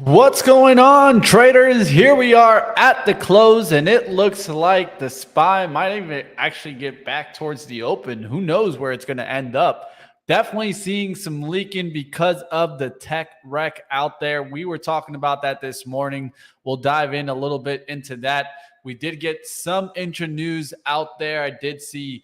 What's going on, traders? Here we are at the close, and it looks like the SPY might even actually get back towards the open. Who knows where it's going to end up? Definitely seeing some leaking because of the tech wreck out there. We were talking about that this morning. We'll dive in a little bit into that. We did get some intra news out there. I did see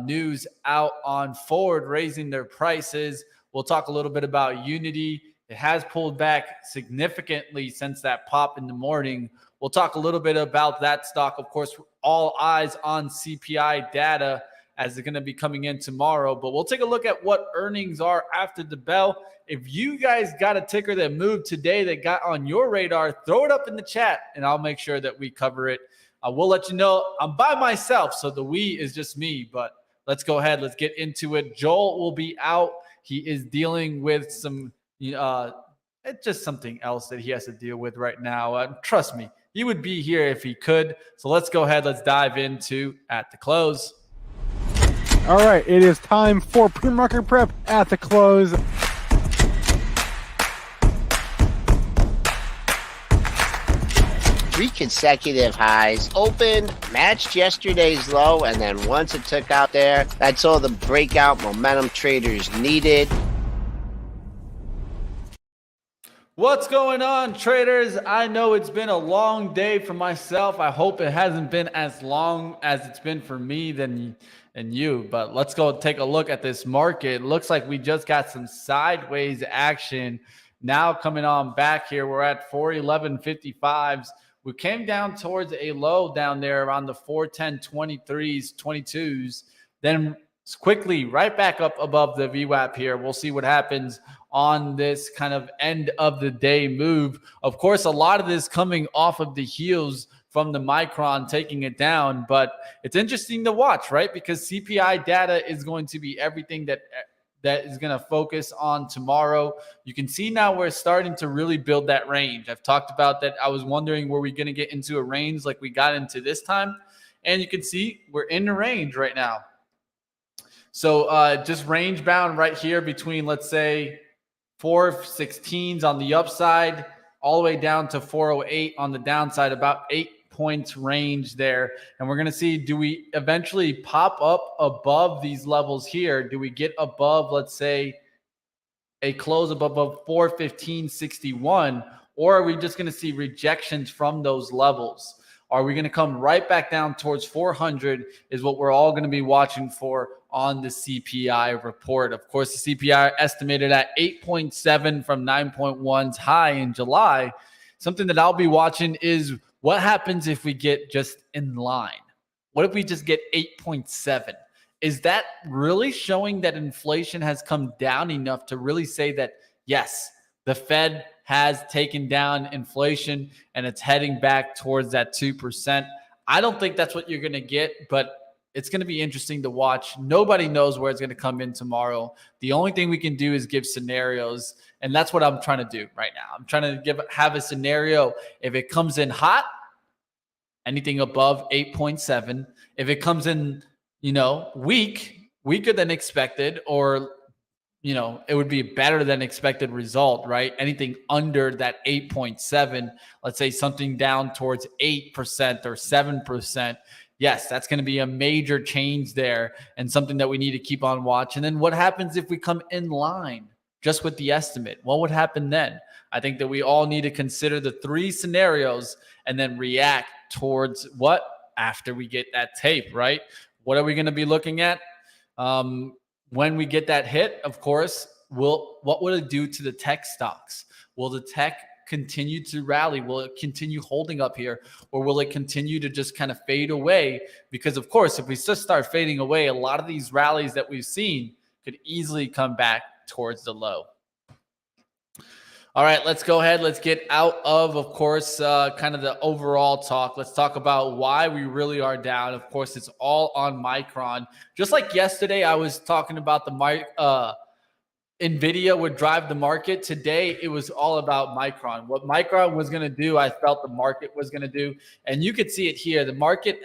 news out on Ford raising their prices. We'll talk a little bit about Unity. It has pulled back significantly since that pop in the morning. We'll talk a little bit about that stock. Of course, all eyes on CPI data as it's going to be coming in tomorrow. But we'll take a look at what earnings are after the bell. If you guys got a ticker that moved today that got on your radar, throw it up in the chat, and I'll make sure that we cover it. We'll let you know I'm by myself, so the we is just me. But let's go ahead. Let's get into it. Joel will be out. He is dealing with some it's just something else that he has to deal with right now. Trust me, he would be here if he could. So let's go ahead. Let's dive into At the Close. All right, it is time for pre-market prep at the close. 3 consecutive highs, opened, matched yesterday's low, and then once it took out there, that's all the breakout momentum traders needed. What's going on, traders? I know it's been a long day for myself. I hope it hasn't been as long as it's been for me and you. But let's go take a look at this market. It looks like we just got some sideways action now coming on back here. We're at 411.55s. We came down towards a low down there around the 410.23s, 22s. Then quickly right back up above the VWAP here. We'll see what happens on this kind of end of the day move. Of course, a lot of this coming off of the heels from the Micron taking it down, but it's interesting to watch, right? Because CPI data is going to be everything that is going to focus on tomorrow. You can see now we're starting to really build that range. I've talked about that. I was wondering, were we going to get into a range like we got into this time? And you can see we're in the range right now. So just range bound right here between, let's say, 416s on the upside, all the way down to 408 on the downside, about 8 points range there. And we're going to see, do we eventually pop up above these levels here? Do we get above, let's say, a close above 415.61? Or are we just going to see rejections from those levels? Are we going to come right back down towards 400 is what we're all going to be watching for on the CPI report. Of course, the CPI estimated at 8.7 from 9.1's high in July. Something that I'll be watching is what happens if we get just in line? What if we just get 8.7? Is that really showing that inflation has come down enough to really say that, yes, the Fed has taken down inflation and it's heading back towards that 2%? I don't think that's what you're going to get, but it's going to be interesting to watch. Nobody knows where it's going to come in tomorrow. The only thing we can do is give scenarios, and that's what I'm trying to do right now. I'm trying to have a scenario. If it comes in hot, anything above 8.7. If it comes in, weaker than expected, or it would be a better than expected result, right? Anything under that 8.7, let's say something down towards 8% or 7%. Yes, that's going to be a major change there and something that we need to keep on watch. And then what happens if we come in line just with the estimate? What would happen then? I think that we all need to consider the 3 scenarios and then react towards what after we get that tape, right? What are we going to be looking at? When we get that hit, of course, what will it do to the tech stocks? Will the tech continue to rally? Will it continue holding up here? Or will it continue to just kind of fade away? Because, of course, if we just start fading away, a lot of these rallies that we've seen could easily come back towards the low. All right, let's go ahead. Let's get out of course, kind of the overall talk. Let's talk about why we really are down. Of course, it's all on Micron. Just like yesterday, I was talking about the NVIDIA would drive the market. Today, it was all about Micron. What Micron was going to do, I felt the market was going to do. And you could see it here. The market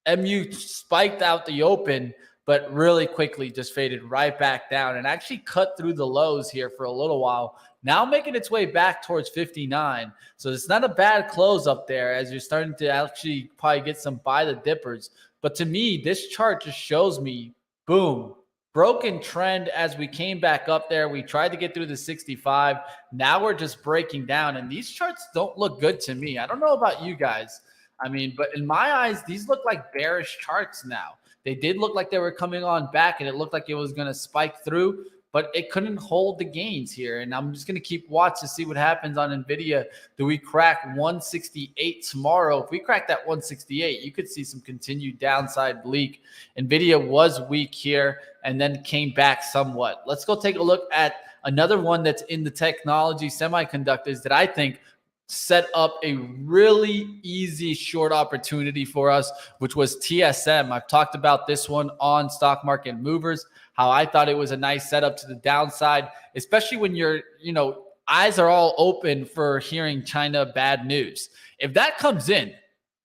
MU spiked out the open, but really quickly just faded right back down and actually cut through the lows here for a little while now making its way back towards 59. So it's not a bad close up there as you're starting to actually probably get some buy the dippers. But to me, this chart just shows me, boom, broken trend as we came back up there. We tried to get through the 65. Now we're just breaking down. And these charts don't look good to me. I don't know about you guys. I mean, but in my eyes, these look like bearish charts now. They did look like they were coming on back, and it looked like it was going to spike through, but it couldn't hold the gains here. And I'm just going to keep watch to see what happens on NVIDIA. Do we crack 168 tomorrow? If we crack that 168, you could see some continued downside leak. NVIDIA was weak here and then came back somewhat. Let's go take a look at another one that's in the technology semiconductors that I think set up a really easy short opportunity for us, which was TSM. I've talked about this one on Stock Market Movers, how I thought it was a nice setup to the downside, especially when your eyes are all open for hearing China bad news. If that comes in,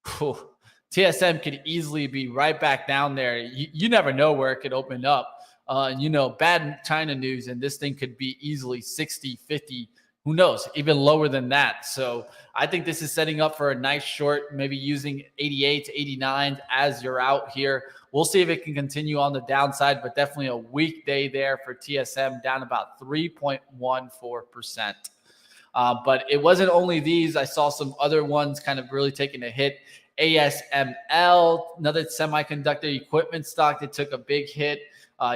TSM could easily be right back down there. You never know where it could open up. Bad China news, and this thing could be easily 60, 50, who knows, even lower than that. So I think this is setting up for a nice short, maybe using 88 89 as you're out here. We'll see if it can continue on the downside, but definitely a weak day there for TSM, down about 3.14%. But it wasn't only these. I saw some other ones kind of really taking a hit. ASML, another semiconductor equipment stock that took a big hit.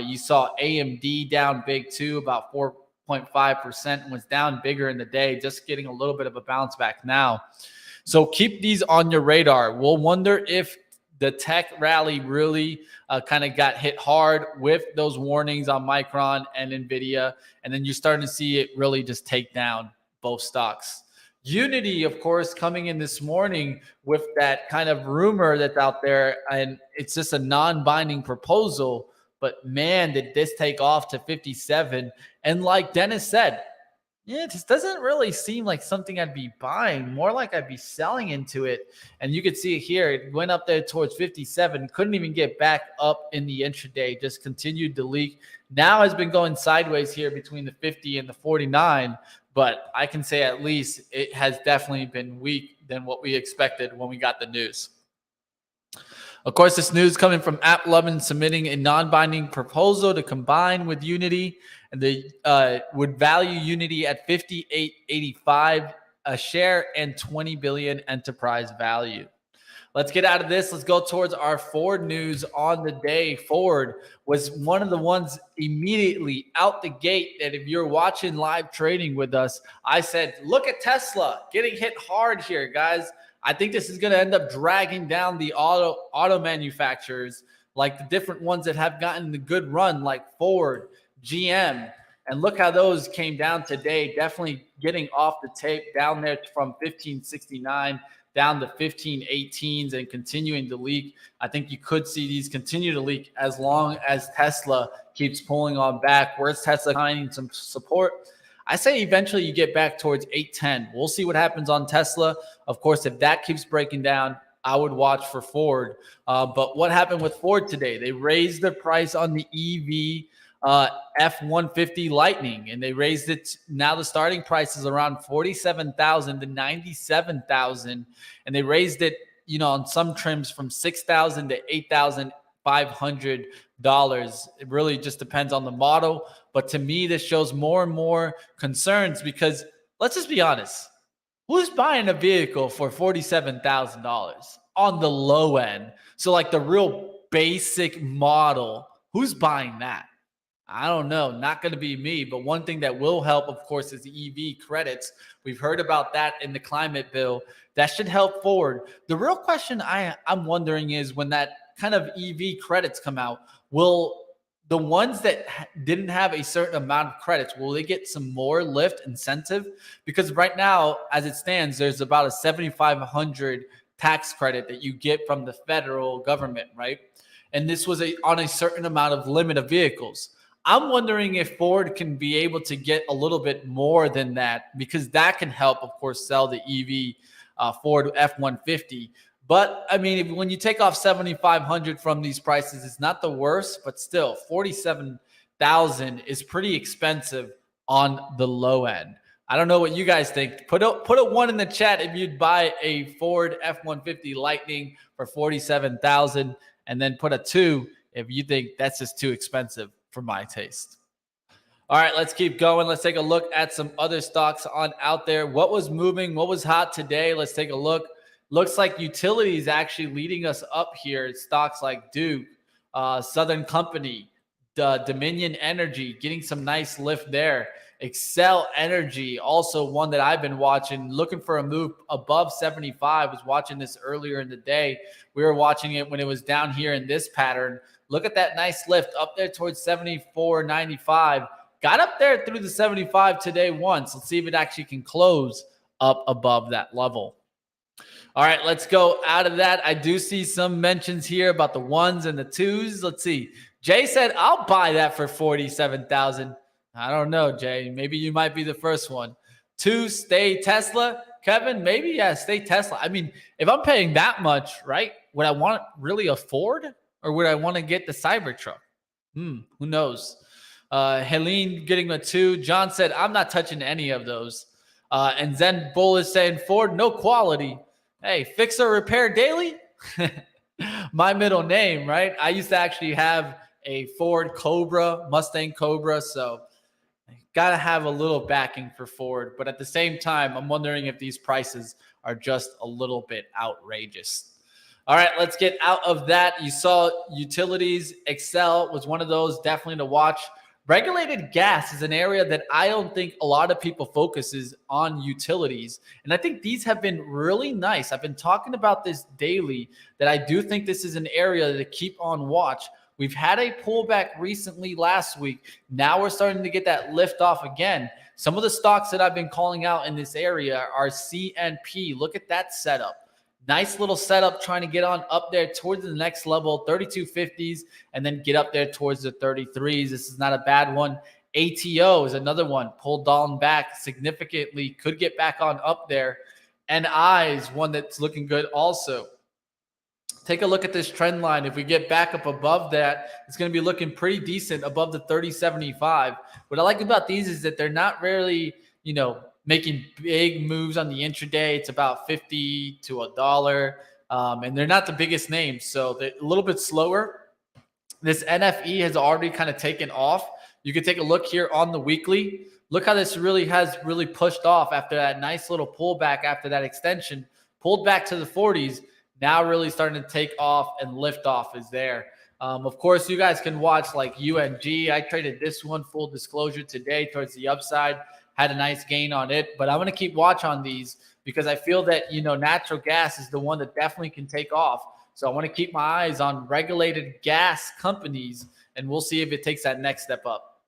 You saw AMD down big too, about 4.5%, was down bigger in the day, just getting a little bit of a bounce back now. So keep these on your radar. We'll wonder if the tech rally really kind of got hit hard with those warnings on Micron and NVIDIA, and then you're starting to see it really just take down both stocks. Unity, of course, coming in this morning with that kind of rumor that's out there, and it's just a non-binding proposal. But man, did this take off to 57. And like Dennis said, it just doesn't really seem like something I'd be buying, more like I'd be selling into it. And you could see it here. It went up there towards 57, couldn't even get back up in the intraday, just continued to leak. Now has been going sideways here between the 50 and the 49. But I can say at least it has definitely been weak than what we expected when we got the news. Of course, this news coming from AppLovin submitting a non-binding proposal to combine with Unity, and they would value Unity at $58.85 a share and $20 billion enterprise value. Let's get out of this. Let's go towards our Ford news on the day. Ford was one of the ones immediately out the gate that if you're watching live trading with us, I said, look at Tesla getting hit hard here, guys. I think this is going to end up dragging down the auto manufacturers, like the different ones that have gotten the good run, like Ford, GM. And look how those came down today, definitely getting off the tape down there from 1569 down to 1518s and continuing to leak. I think you could see these continue to leak as long as Tesla keeps pulling on back. Where's Tesla finding some support? I say eventually you get back towards 810. We'll see what happens on Tesla. Of course, if that keeps breaking down, I would watch for Ford. But what happened with Ford today? They raised the price on the EV F-150 Lightning, and they raised it. Now the starting price is around $47,000 to $97,000, and they raised it, on some trims from $6,000 to $8,500. It really just depends on the model. But to me, this shows more and more concerns because let's just be honest. Who's buying a vehicle for $47,000 on the low end? So like the real basic model, who's buying that? I don't know. Not going to be me. But one thing that will help, of course, is the EV credits. We've heard about that in the climate bill. That should help Ford. The real question I'm wondering is when that kind of EV credits come out, will the ones that didn't have a certain amount of credits, will they get some more lift incentive? Because right now, as it stands, there's about a $7,500 tax credit that you get from the federal government, right? And this was on a certain amount of limit of vehicles. I'm wondering if Ford can be able to get a little bit more than that, because that can help, of course, sell the EV Ford F-150. But I mean, when you take off $7,500 from these prices, it's not the worst, but still $47,000 is pretty expensive on the low end. I don't know what you guys think. Put a 1 in the chat if you'd buy a Ford F-150 Lightning for $47,000, and then put a 2 if you think that's just too expensive for my taste. All right, let's keep going. Let's take a look at some other stocks on out there. What was moving? What was hot today? Let's take a look. Looks like utilities actually leading us up here. Stocks like Duke, Southern Company, Dominion Energy, getting some nice lift there. Excel Energy, also one that I've been watching, looking for a move above 75. Was watching this earlier in the day. We were watching it when it was down here in this pattern. Look at that nice lift up there towards 74.95. Got up there through the 75 today once. Let's see if it actually can close up above that level. All right, let's go out of that. I do see some mentions here about the 1s and the 2s. Let's see. Jay said, I'll buy that for $47,000. I don't know, Jay. Maybe you might be the first one. 2, stay Tesla. Kevin, maybe, yeah, stay Tesla. I mean, if I'm paying that much, right, would I want really a Ford, or would I want to get the Cybertruck? Who knows? Helene getting a 2. John said, I'm not touching any of those. And Zen Bull is saying, Ford, no quality. Hey, fix or repair daily? My middle name, right? I used to actually have a Ford Cobra, Mustang Cobra, so got to have a little backing for Ford. But at the same time, I'm wondering if these prices are just a little bit outrageous. All right, let's get out of that. You saw utilities. Excel was one of those, definitely to watch. Regulated gas is an area that I don't think a lot of people focuses on utilities. And I think these have been really nice. I've been talking about this daily, that I do think this is an area to keep on watch. We've had a pullback recently last week. Now we're starting to get that lift off again. Some of the stocks that I've been calling out in this area are CNP. Look at that setup. Nice little setup, trying to get on up there towards the next level, 3250s, and then get up there towards the 33s. This is not a bad one. ATO is another one. Pulled down back significantly. Could get back on up there. NI is one that's looking good also. Take a look at this trend line. If we get back up above that, it's going to be looking pretty decent above the 3075. What I like about these is that they're not really, making big moves on the intraday. It's about 50 to $1. And they're not the biggest names, so they're a little bit slower. This NFE has already kind of taken off. You can take a look here on the weekly. Look how this has really pushed off after that nice little pullback after that extension. Pulled back to the 40s. Now really starting to take off, and lift off is there. Of course, you guys can watch like UNG. I traded this one, full disclosure, today towards the upside. Had a nice gain on it. But I'm going to keep watch on these because I feel that, natural gas is the one that definitely can take off. So I want to keep my eyes on regulated gas companies, and we'll see if it takes that next step up.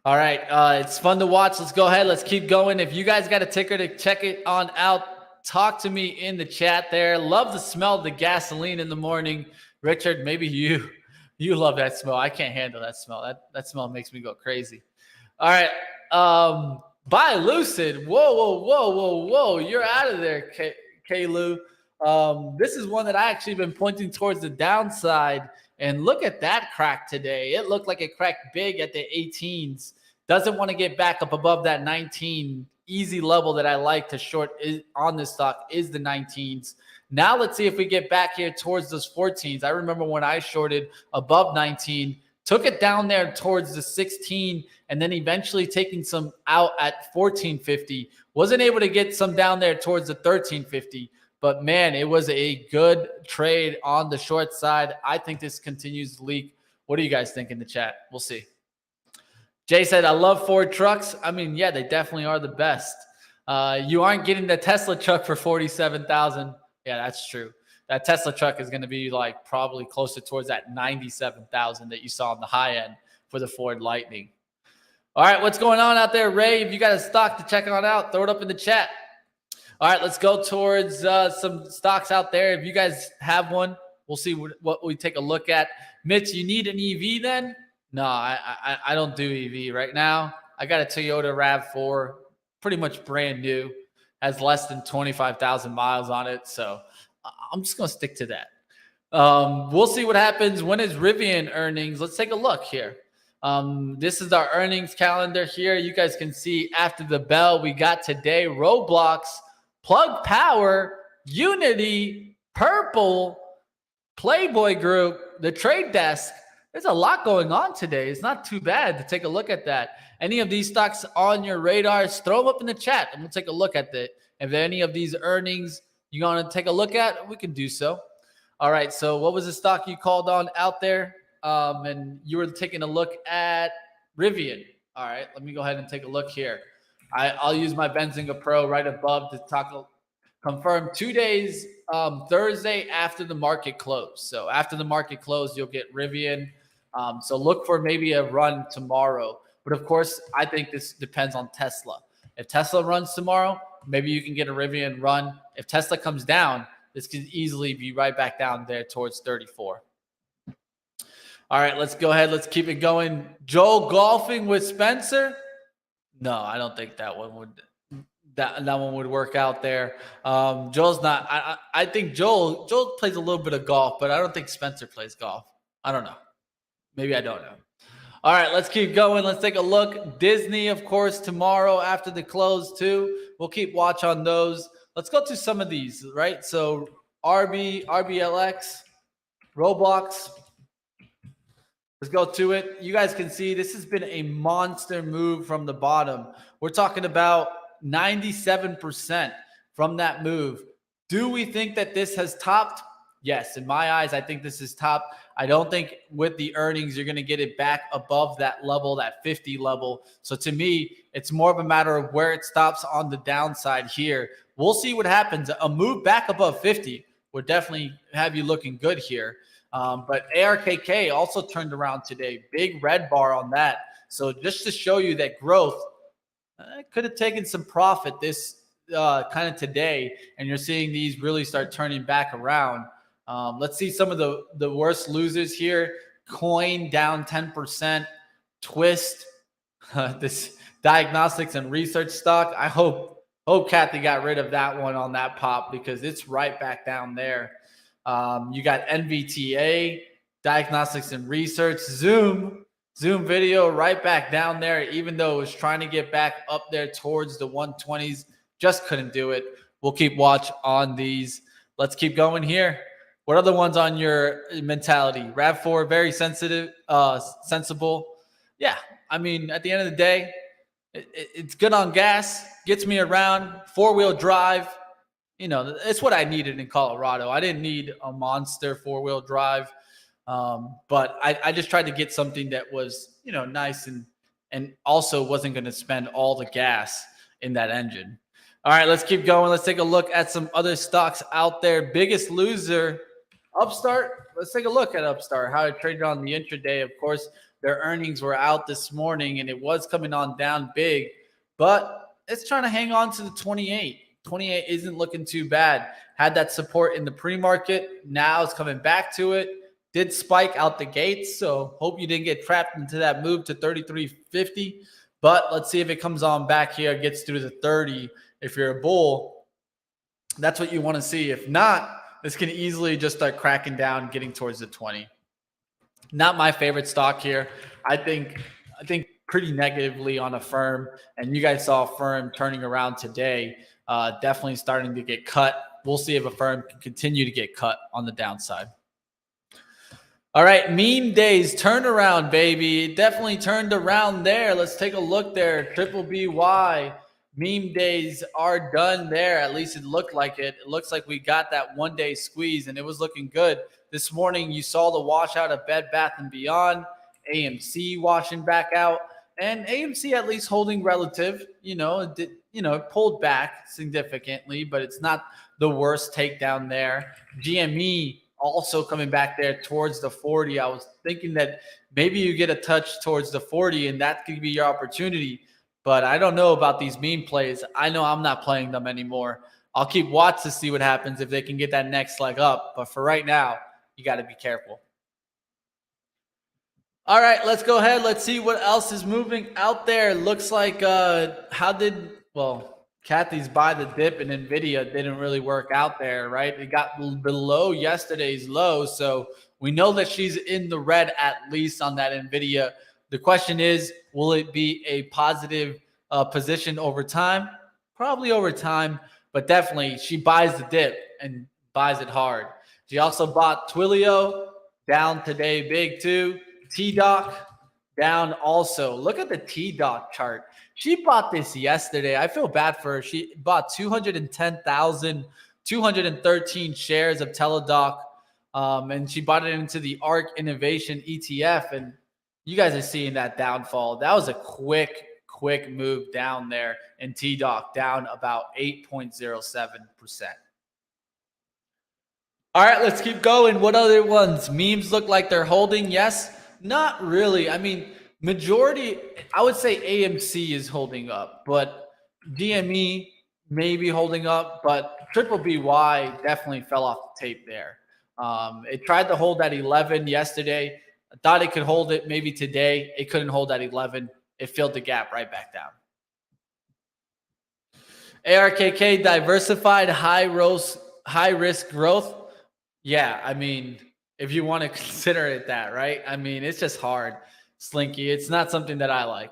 All right. It's fun to watch. Let's go ahead. Let's keep going. If you guys got a ticker to check it on out, talk to me in the chat there. Love the smell of the gasoline in the morning. Richard, maybe you love that smell. I can't handle that smell. That smell makes me go crazy. All right. Buy Lucid. Whoa. You're out of there, K-Lou. This is one that I actually been pointing towards the downside. And look at that crack today. It looked like it cracked big at the 18s. Doesn't want to get back up above that 19. Easy level that I like to short on this stock is the 19s. Now let's see if we get back here towards those 14s. I remember when I shorted above 19, took it down there towards the 16, and then eventually taking some out at 1450. Wasn't able to get some down there towards the 1350. But man, it was a good trade on the short side. I think this continues to leak. What do you guys think in the chat? We'll see. Jay said, I love Ford trucks. I mean, yeah, they definitely are the best. You aren't getting the Tesla truck for $47,000. Yeah, that's true. That Tesla truck is going to be like probably closer towards that $97,000 that you saw on the high end for the Ford Lightning. All right, what's going on out there, Ray? If you got a stock to check on out, throw it up in the chat. All right, let's go towards some stocks out there. If you guys have one, we'll see what we take a look at. Mitch, you need an EV then? No, I don't do EV right now. I got a Toyota RAV4, pretty much brand new, has less than 25,000 miles on it. So I'm just going to stick to that. We'll see what happens. When is Rivian earnings? Let's take a look here. This is our earnings calendar here. You guys can see after the bell, we got today Roblox, Plug Power, Unity, Purple, Playboy Group, the Trade Desk. There's a lot going on today. It's not too bad to take a look at that. Any of these stocks on your radars, throw them up in the chat and we'll take a look at it. If any of these earnings you want to take a look at, we can do so. All right, so what was the stock you called on out there? And you were taking a look at Rivian. All right, let me go ahead and take a look here. I'll use my Benzinga Pro right above to confirm 2 days, Thursday after the market close. So after the market close, you'll get Rivian. So look for maybe a run tomorrow. But of course, I think this depends on Tesla. If Tesla runs tomorrow, maybe you can get a Rivian run. If Tesla comes down, this could easily be right back down there towards 34. All right, let's go ahead. Let's keep it going. Joel golfing with Spencer? No, I don't think that one would. That one would work out there. Joel's not. I think Joel plays a little bit of golf, but I don't think Spencer plays golf. I don't know. Maybe I don't know. All right, let's keep going. Let's take a look. Disney, of course, tomorrow after the close too. We'll keep watch on those. Let's go to some of these, right? So RBLX, Roblox. Let's go to it. You guys can see this has been a monster move from the bottom. We're talking about 97% from that move. Do we think that this has topped? Yes, in my eyes, I think this is top. I don't think with the earnings, you're going to get it back above that level, that 50 level. So to me, it's more of a matter of where it stops on the downside here. We'll see what happens. A move back above 50 would definitely have you looking good here. But ARKK also turned around today. Big red bar on that. So just to show you that growth could have taken some profit this kind of today. And you're seeing these really start turning back around. Let's see some of the worst losers here. Coin down 10%. Twist, this diagnostics and research stock. I hope Kathy got rid of that one on that pop because it's right back down there. You got NVTA, diagnostics and research, Zoom video right back down there, even though it was trying to get back up there towards the 120s, just couldn't do it. We'll keep watch on these. Let's keep going here. What other ones on your mentality? RAV4, very sensitive, sensible. Yeah, I mean, at the end of the day, it's good on gas, gets me around, four-wheel drive. You know, it's what I needed in Colorado. I didn't need a monster four-wheel drive, but I just tried to get something that was, you know, nice and also wasn't going to spend all the gas in that engine. All right, let's keep going. Let's take a look at some other stocks out there. Biggest loser, Upstart. Let's take a look at Upstart, how it traded on the intraday. Of course, their earnings were out this morning, and it was coming on down big, but it's trying to hang on to the 28. 28 isn't looking too bad. Had that support in the pre-market. Now it's coming back to it. Did spike out the gates, so hope you didn't get trapped into that move to 33.50. But let's see if it comes on back here, gets through the 30. If you're a bull, that's what you want to see. If not, this can easily just start cracking down, getting towards the 20. Not my favorite stock here. I think pretty negatively on Affirm, and you guys saw Affirm turning around today. Definitely starting to get cut. We'll see if Affirm can continue to get cut on the downside. All right, meme days turn around, baby. It definitely turned around there. Let's take a look there. Triple BY. Meme days are done there. At least it looked like it. It looks like we got that one-day squeeze, and it was looking good. This morning, you saw the washout of Bed Bath & Beyond, AMC washing back out, and AMC at least holding relative. You know, it pulled back significantly, but it's not the worst takedown there. GME also coming back there towards the 40. I was thinking that maybe you get a touch towards the 40, and that could be your opportunity. But I don't know about these meme plays. I know I'm not playing them anymore. I'll keep watch to see what happens if they can get that next leg up. But for right now, you got to be careful. All right, let's go ahead. Let's see what else is moving out there. Looks like Kathy's buy the dip in NVIDIA didn't really work out there, right? It got below yesterday's low. So we know that she's in the red at least on that NVIDIA. The question is, will it be a positive position over time? Probably over time, but definitely she buys the dip and buys it hard. She also bought Twilio down today big too. T-Doc down also. Look at the T-Doc chart. She bought this yesterday. I feel bad for her. She bought 210,213 shares of Teladoc, and she bought it into the ARK Innovation ETF. And you guys are seeing that downfall. That was a quick move down there, and T-Doc down about 8.07%. All right, let's keep going. What other ones? Memes look like they're holding. Yes, not really. I mean, majority, I would say AMC is holding up, but DME may be holding up, but Triple BY definitely fell off the tape there. It tried to hold at 11 yesterday. I thought it could hold it maybe today. It couldn't hold at 11. It filled the gap right back down. ARKK diversified high risk growth. Yeah, I mean, if you want to consider it that, right? I mean, it's just hard, Slinky. It's not something that I like.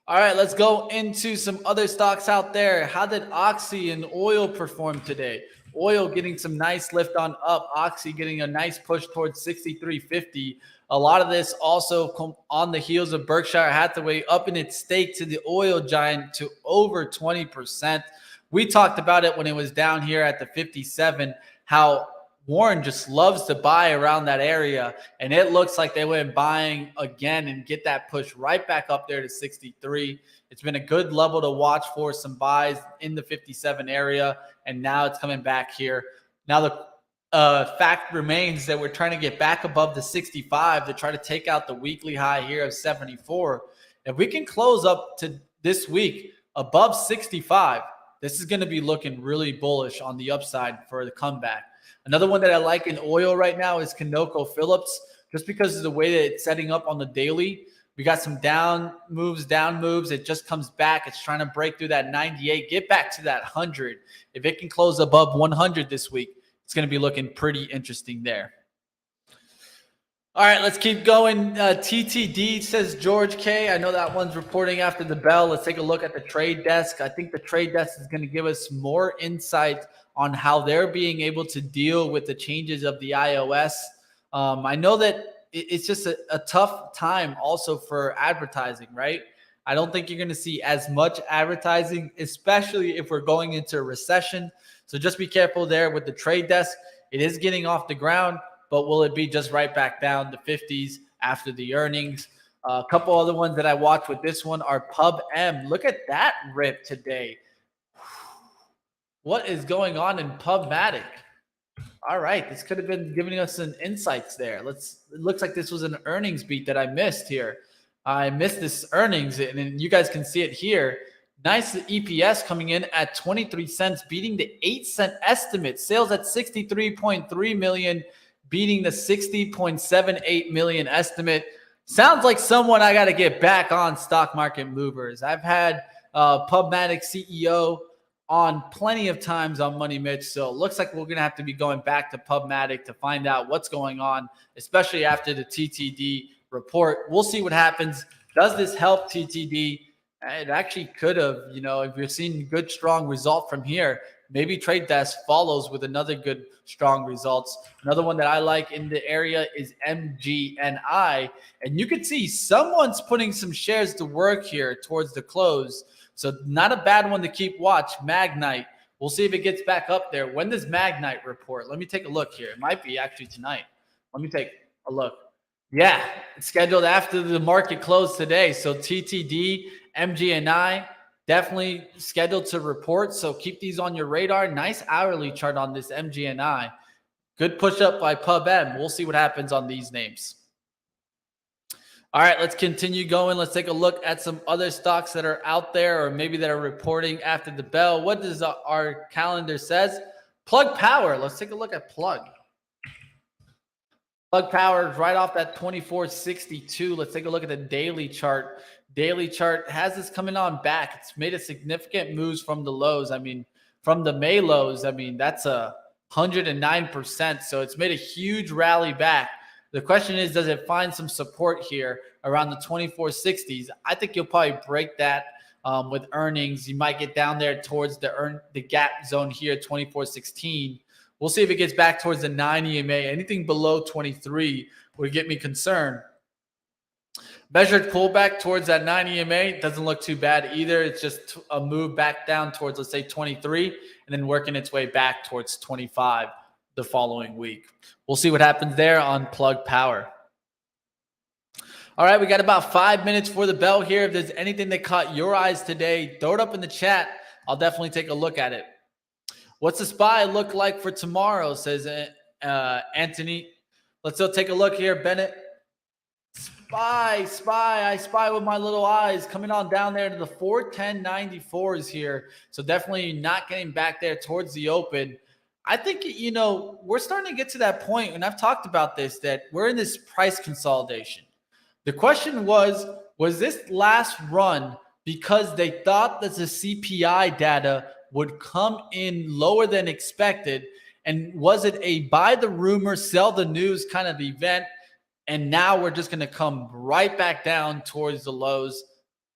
All right, let's go into some other stocks out there. How did Oxy and oil perform today? Oil getting some nice lift on up. Oxy getting a nice push towards 63.50. A lot of this also on the heels of Berkshire Hathaway up in its stake to the oil giant to over 20%. We talked about it when it was down here at the 57, how Warren just loves to buy around that area, and it looks like they went buying again and get that push right back up there to 63. It's been a good level to watch for some buys in the 57 area, and now it's coming back here. Now the fact remains that we're trying to get back above the 65 to try to take out the weekly high here of 74. If we can close up to this week above 65, this is going to be looking really bullish on the upside for the comeback. Another one that I like in oil right now is ConocoPhillips, just because of the way that it's setting up on the daily. We got some down moves. It just comes back. It's trying to break through that 98, get back to that 100. If it can close above 100 this week, it's going to be looking pretty interesting there. All right, let's keep going. TTD says George K. I know that one's reporting after the bell. Let's take a look at the trade desk. I think the trade desk is going to give us more insight on how they're being able to deal with the changes of the iOS. I know that it's just a tough time also for advertising, right? I don't think you're going to see as much advertising, especially if we're going into a recession. So just be careful there with the trade desk. It is getting off the ground, but will it be just right back down to 50s after the earnings? A couple other ones that I watched with this one are PubM. Look at that rip today. What is going on in PubMatic? All right, this could have been giving us some insights there. It looks like this was an earnings beat that I missed here. I missed this earnings, and you guys can see it here. Nice EPS coming in at 23 cents, beating the 8-cent estimate. Sales at 63.3 million, beating the 60.78 million estimate. Sounds like someone I got to get back on Stock Market Movers. I've had PubMatic CEO on plenty of times on Money Mitch, so it looks like we're going to have to be going back to PubMatic to find out what's going on, especially after the TTD report. We'll see what happens. Does this help TTD? It actually could have, if you're seeing good, strong result from here, maybe Trade Desk follows with another good, strong results. Another one that I like in the area is MGNI. And you can see someone's putting some shares to work here towards the close. So not a bad one to keep watch. Magnite. We'll see if it gets back up there. When does Magnite report? Let me take a look here. It might be actually tonight. Let me take a look. Yeah, it's scheduled after the market closed today. So TTD, MGNI, definitely scheduled to report. So keep these on your radar. Nice hourly chart on this MGNI. Good push up by PubM. We'll see what happens on these names. All right, let's continue going. Let's take a look at some other stocks that are out there or maybe that are reporting after the bell. What does our calendar says? Plug Power. Let's take a look at Plug. Plug Power is right off that 24.62. Let's take a look at the daily chart. Daily chart has this coming on back. It's made a significant moves from the lows. I mean, from the May lows, that's 109%. So it's made a huge rally back. The question is, does it find some support here around the 2460s? I think you'll probably break that with earnings. You might get down there towards the gap zone here, 2416. We'll see if it gets back towards the 9 EMA. Anything below 23 would get me concerned. Measured pullback towards that 9 EMA doesn't look too bad either. It's just a move back down towards, let's say, 23, and then working its way back towards 25 the following week. We'll see what happens there on Plug Power. All right, we got about 5 minutes for the bell here. If there's anything that caught your eyes today, throw it up in the chat. I'll definitely take a look at it. What's the SPY look like for tomorrow, says Anthony. Let's go take a look here, Bennett. I spy with my little eyes coming on down there to the 410.94s here. So definitely not getting back there towards the open. I think, we're starting to get to that point, and I've talked about this, that we're in this price consolidation. The question was this last run because they thought that the CPI data would come in lower than expected? And was it a buy the rumor, sell the news kind of event? And now we're just going to come right back down towards the lows.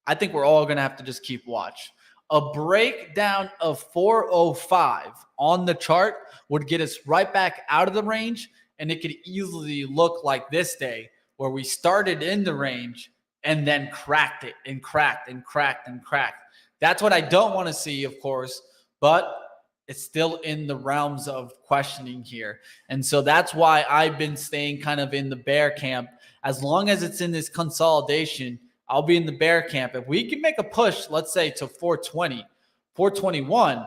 I think we're all going to have to just keep watch. A breakdown of 405 on the chart would get us right back out of the range. And it could easily look like this day where we started in the range and then cracked it and cracked and cracked and cracked. That's what I don't want to see, of course, but it's still in the realms of questioning here. And so that's why I've been staying kind of in the bear camp. As long as it's in this consolidation, I'll be in the bear camp. If we can make a push, let's say to 420, 421,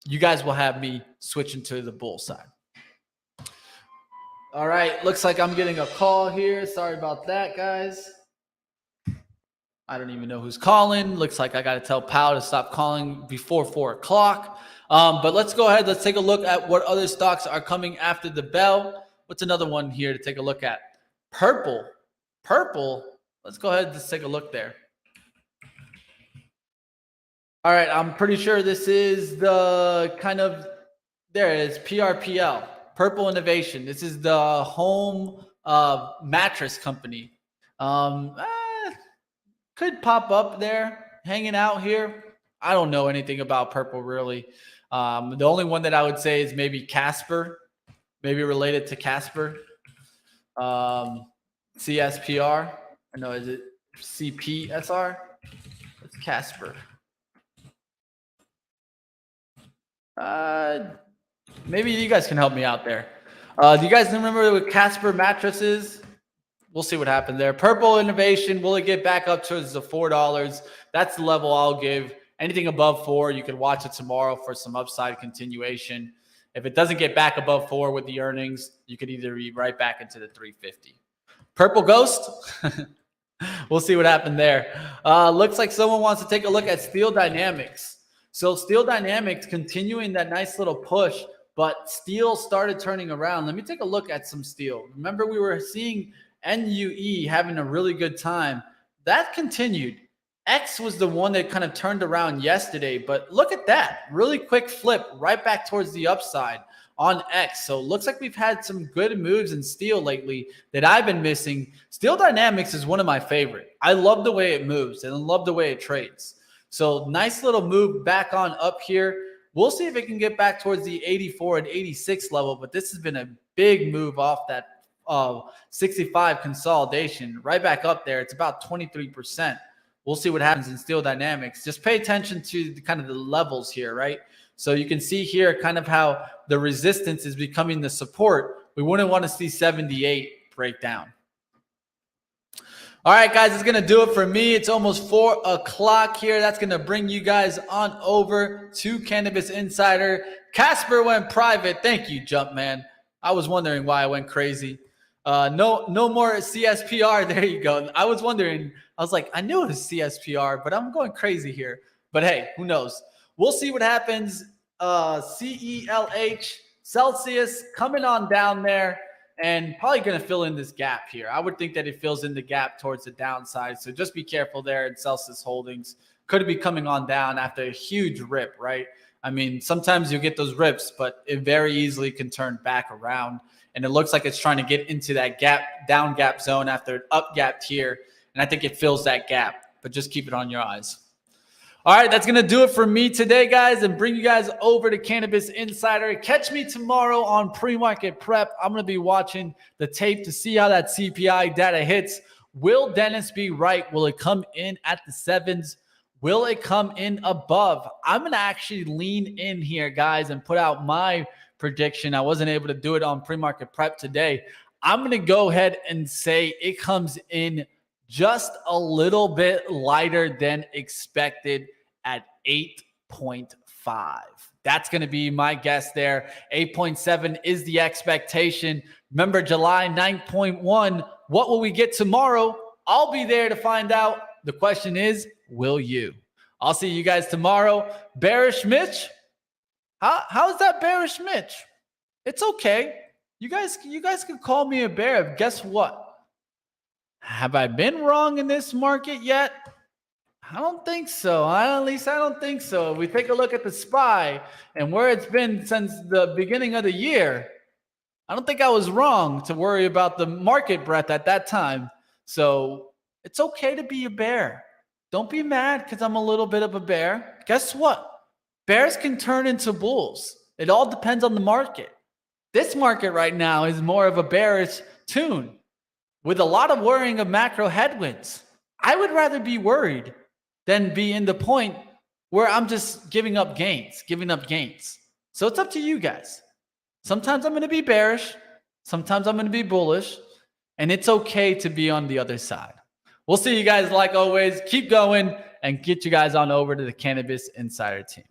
you guys will have me switching to the bull side. All right, looks like I'm getting a call here. Sorry about that, guys. I don't even know who's calling. Looks like I got to tell Powell to stop calling before 4 o'clock. But let's go ahead. Let's take a look at what other stocks are coming after the bell. What's another one here to take a look at? Purple. Let's go ahead and just take a look there. All right. I'm pretty sure this is the kind of, there it is, PRPL, Purple Innovation. This is the home mattress company. Could pop up there, hanging out here. I don't know anything about Purple, really. The only one that I would say is maybe Casper, maybe related to Casper. CSPR. I know, is it CPSR? It's Casper. Maybe you guys can help me out there. Do you guys remember what Casper mattresses? We'll see what happened there. Purple Innovation, will it get back up towards the $4? That's the level I'll give. Anything above 4, you can watch it tomorrow for some upside continuation. If it doesn't get back above 4 with the earnings, you could either be right back into the 350. Purple Ghost, we'll see what happened there. Looks like someone wants to take a look at Steel Dynamics. So Steel Dynamics continuing that nice little push, but steel started turning around. Let me take a look at some steel. Remember, we were seeing NUE having a really good time. That continued. X was the one that kind of turned around yesterday, but look at that. Really quick flip right back towards the upside on X. So it looks like we've had some good moves in steel lately that I've been missing. Steel Dynamics is one of my favorite. I love the way it moves and I love the way it trades. So nice little move back on up here. We'll see if it can get back towards the 84 and 86 level, but this has been a big move off that 65 consolidation right back up there. It's about 23%. We'll see what happens in Steel Dynamics. Just pay attention to the kind of the levels here, right? So you can see here kind of how the resistance is becoming the support. We wouldn't want to see 78 break down. All right, guys, it's going to do it for me. It's almost 4 o'clock here. That's going to bring you guys on over to Cannabis Insider. Casper went private. Thank you, Jumpman. I was wondering why I went crazy. No more CSPR. There you go. I was wondering. I was like, I knew it was CSPR, but I'm going crazy here. But hey, who knows? We'll see what happens. CELH, Celsius coming on down there and probably going to fill in this gap here. I would think that it fills in the gap towards the downside. So just be careful there in Celsius Holdings could be coming on down after a huge rip, right? I mean, sometimes you get those rips, but it very easily can turn back around. And it looks like it's trying to get into that down gap zone after an up gap here. And I think it fills that gap, but just keep it on your eyes. All right, that's going to do it for me today, guys, and bring you guys over to Cannabis Insider. Catch me tomorrow on Pre-Market Prep. I'm going to be watching the tape to see how that CPI data hits. Will Dennis be right? Will it come in at the 7s? Will it come in above? I'm going to actually lean in here, guys, and put out my prediction. I wasn't able to do it on Pre-Market Prep today. I'm going to go ahead and say it comes in just a little bit lighter than expected at 8.5. That's going to be my guess there. 8.7 is the expectation. Remember, July 9.1. What will we get tomorrow? I'll be there to find out. The question is, will you? I'll see you guys tomorrow. Bearish Mitch? How's that bearish Mitch? It's okay. You guys can call me a bear. Guess what? Have I been wrong in this market yet? I don't think so. At least I don't think so. If we take a look at the SPY and where it's been since the beginning of the year, I don't think I was wrong to worry about the market breadth at that time. So it's okay to be a bear. Don't be mad because I'm a little bit of a bear. Guess what? Bears can turn into bulls. It all depends on the market. This market right now is more of a bearish tune with a lot of worrying of macro headwinds. I would rather be worried than be in the point where I'm just giving up gains. So it's up to you guys. Sometimes I'm going to be bearish. Sometimes I'm going to be bullish. And it's okay to be on the other side. We'll see you guys like always. Keep going and get you guys on over to the Cannabis Insider team.